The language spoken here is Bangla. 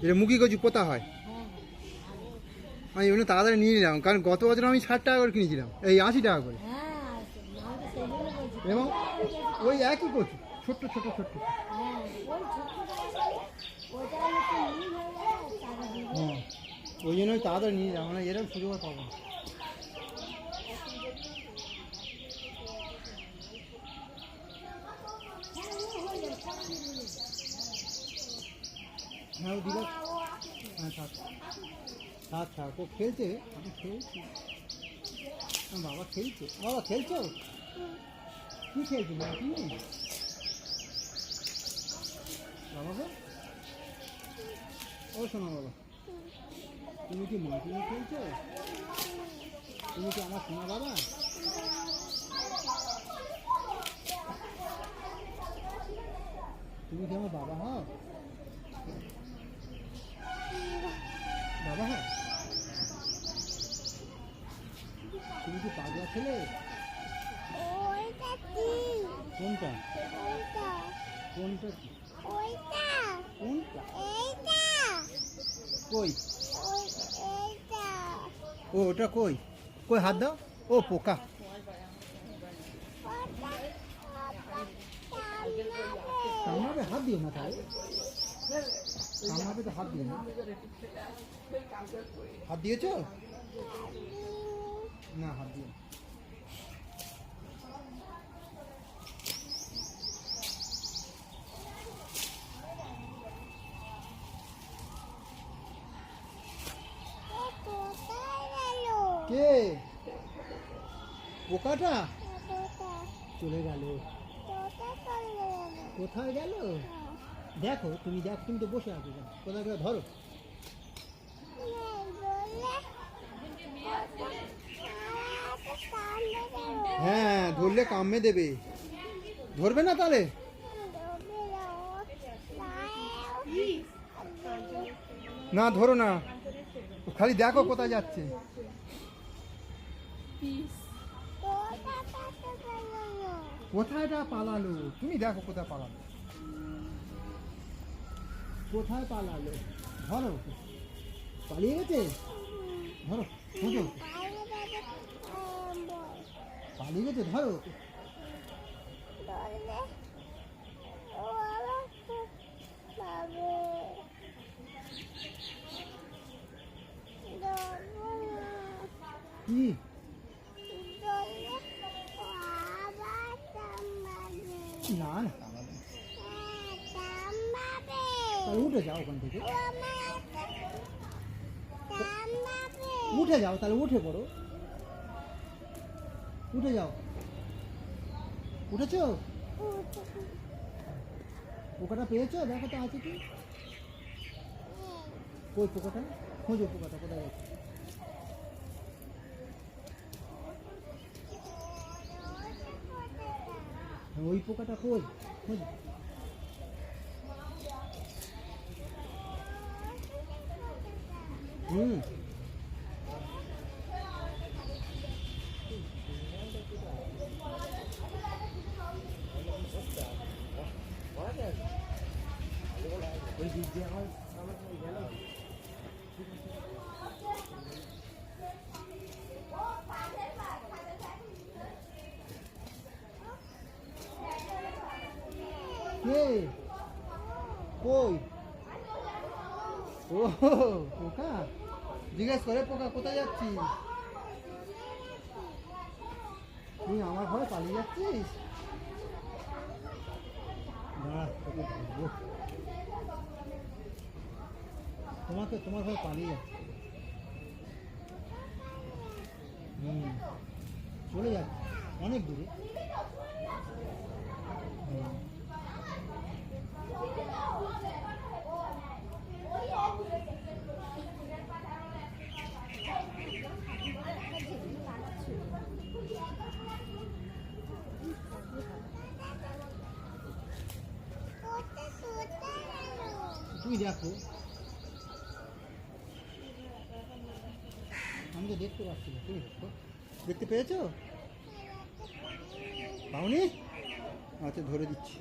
এটা মুখী কচু পোতা হয়। আমি এমনি তাড়াতাড়ি নিয়ে নিলাম, কারণ গত বছর আমি 60 টাকা করে কিনেছিলাম, এই 80 টাকা করে। এবং ওই একই কচু, ছোট্ট ছোট্ট ছোট্ট। হ্যাঁ, ওই জন্য আমি তাড়াতাড়ি নিয়ে নিলাম, মানে এরকম সুযোগ আর পাবো না। হ্যাঁ, ও দিল। হ্যাঁ, থাক থাক থাক, ও খেলছে, আমি খেলছি। বাবা খেলছে, বাবা খেলছো? কি খেলছো কি বাবা গো? ও শোনো বাবা, তুমি কি মাটি নিয়ে খেলছো? তুমি কি আমার শোনা বাবা? তুমি কি আমার বাবা হও? বাবা হ্যাঁ, তুমি কি পাগলা ছেলে? কোনটা কোনটা কোনটা? কই? ও ওটা কই? কই হাত দাও। ও পোকা। কামড়াবে, হাত দিও না তাই। কামড়াবে তো হাত দিও না। হাত দিয়েছ না? হাত দিও। কে পোকাটা? চলে গেল। কোথায় গেল? দেখো, তুমি দেখো, তুমি তো বসে আছো, কোথায় গেল? ধরো। হ্যাঁ, ধরলে কামড়ে দেবে। ধরবে না তাহলে? না ধরো না, খালি দেখো কোথায় যাচ্ছে। কোথায়টা পালালো? তুমি দেখো কোথায় পালালো, কোথায় পালালো। ধরো, পালিয়ে গেছে। ধরো, খোঁজো। পালিয়ে গেছে, ধরো। কি? না না, তাহলে উঠে যাও ওখান থেকে। উঠে যাও, তাহলে উঠে পড়ো। উঠে যাও। উঠেছো? পোকাটা পেয়েছো? দেখো তো আছে কি। কই পোকাটা? খোঁজো পোকাটা কোথায় গেছে। ওই পোকাটা কই? খোঁজো। হুম, ওই দিক দিয়ে আমার গেল। কে? কই? ও পোকা, জিজ্ঞেস করে পোকা কোথায় যাচ্ছিস? তুই আমার ঘরে পালিয়ে যাচ্ছিস? তোমাকে তোমার ঘরে পালিয়ে যাচ্ছে। চলে যাচ্ছে অনেক দূরে। তুমি দেখো, আমি তো দেখতে পাচ্ছি না। তুমি দেখো, দেখতে পেয়েছো? পাওনি? আচ্ছা, ধরে দিচ্ছি।